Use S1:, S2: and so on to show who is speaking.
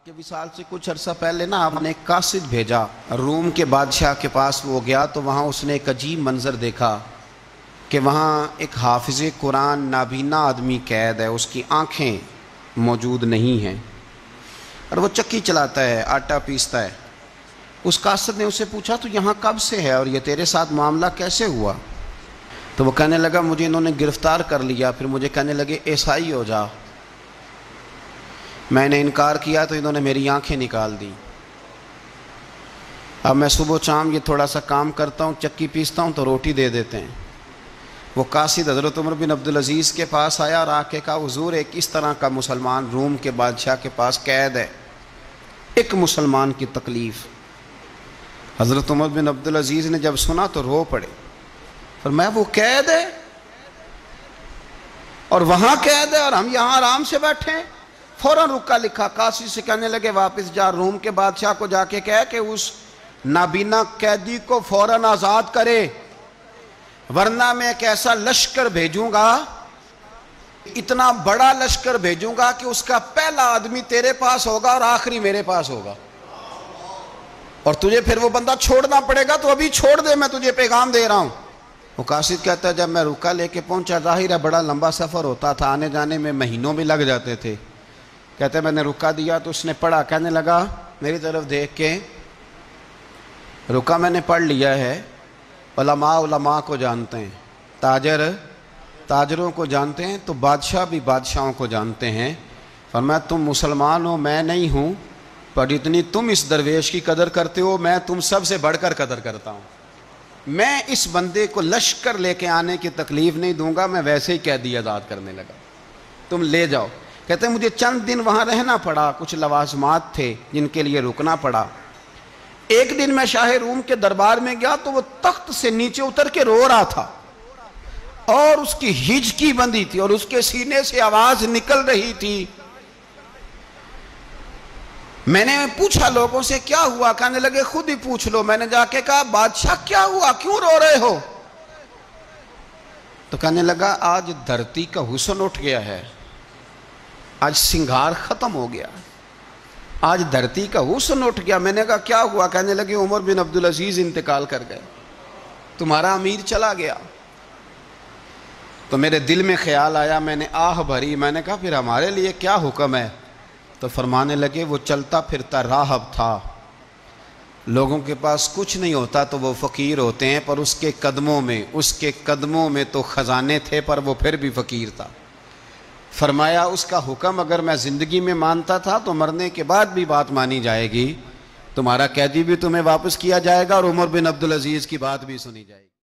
S1: کہ وصال سے کچھ عرصہ پہلے نا آپ نے ایک قاصد بھیجا روم کے بادشاہ کے پاس، وہ گیا تو وہاں اس نے ایک عجیب منظر دیکھا کہ وہاں ایک حافظ قرآن نابینا آدمی قید ہے، اس کی آنکھیں موجود نہیں ہیں اور وہ چکی چلاتا ہے، آٹا پیستا ہے۔ اس قاصد نے اسے پوچھا تو یہاں کب سے ہے اور یہ تیرے ساتھ معاملہ کیسے ہوا؟ تو وہ کہنے لگا مجھے انہوں نے گرفتار کر لیا، پھر مجھے کہنے لگے عیسائی ہو جا، میں نے انکار کیا تو انہوں نے میری آنکھیں نکال دی۔ اب میں صبح شام یہ تھوڑا سا کام کرتا ہوں، چکی پیستا ہوں تو روٹی دے دیتے ہیں۔ وہ قاصد حضرت عمر بن عبدالعزیز کے پاس آیا اور آ کے کہا حضور ایک اس طرح کا مسلمان روم کے بادشاہ کے پاس قید ہے، ایک مسلمان کی تکلیف۔ حضرت عمر بن عبدالعزیز نے جب سنا تو رو پڑے، فرمایا وہ قید ہے اور وہاں قید ہے اور ہم یہاں آرام سے بیٹھے ہیں۔ فوراً رکا لکھا، قاصد سے کہنے لگے واپس جا، روم کے بادشاہ کو جا کے کہے کہ اس نابینا قیدی کو فوراً آزاد کرے، ورنہ میں ایک ایسا لشکر بھیجوں گا، اتنا بڑا لشکر بھیجوں گا کہ اس کا پہلا آدمی تیرے پاس ہوگا اور آخری میرے پاس ہوگا، اور تجھے پھر وہ بندہ چھوڑنا پڑے گا، تو ابھی چھوڑ دے، میں تجھے پیغام دے رہا ہوں۔ وہ قاصد کہتا ہے جب میں رکا لے کے پہنچا، ظاہر ہے بڑا لمبا سفر ہوتا تھا، آنے جانے میں مہینوں بھی لگ جاتے تھے۔ کہتے ہیں میں نے رکا دیا تو اس نے پڑھا، کہنے لگا میری طرف دیکھ کے رکا میں نے پڑھ لیا ہے، علماء علماء کو جانتے ہیں، تاجر تاجروں کو جانتے ہیں، تو بادشاہ بھی بادشاہوں کو جانتے ہیں۔ فرمایا تم مسلمان ہو، میں نہیں ہوں، پر اتنی تم اس درویش کی قدر کرتے ہو، میں تم سب سے بڑھ کر قدر کرتا ہوں۔ میں اس بندے کو لشکر لے کے آنے کی تکلیف نہیں دوں گا، میں ویسے ہی قیدی آزاد کرنے لگا، تم لے جاؤ۔ کہتے ہیں مجھے چند دن وہاں رہنا پڑا، کچھ لوازمات تھے جن کے لیے رکنا پڑا۔ ایک دن میں شاہ روم کے دربار میں گیا تو وہ تخت سے نیچے اتر کے رو رہا تھا اور اس کی ہچکی بندھی تھی اور اس کے سینے سے آواز نکل رہی تھی۔ میں نے پوچھا لوگوں سے کیا ہوا، کہنے لگے خود ہی پوچھ لو۔ میں نے جا کے کہا بادشاہ کیا ہوا، کیوں رو رہے ہو؟ تو کہنے لگا آج دھرتی کا حسن اٹھ گیا ہے، آج سنگھار ختم ہو گیا، آج دھرتی کا حسن اٹھ گیا۔ میں نے کہا کیا ہوا؟ کہنے لگے عمر بن عبدالعزیز انتقال کر گئے، تمہارا امیر چلا گیا۔ تو میرے دل میں خیال آیا، میں نے آہ بھری، میں نے کہا پھر ہمارے لیے کیا حکم ہے؟ تو فرمانے لگے وہ چلتا پھرتا راہب تھا، لوگوں کے پاس کچھ نہیں ہوتا تو وہ فقیر ہوتے ہیں، پر اس کے قدموں میں تو خزانے تھے، پر وہ پھر بھی فقیر تھا۔ فرمایا اس کا حکم اگر میں زندگی میں مانتا تھا تو مرنے کے بعد بھی بات مانی جائے گی، تمہارا قیدی بھی تمہیں واپس کیا جائے گا اور عمر بن عبدالعزیز کی بات بھی سنی جائے گی۔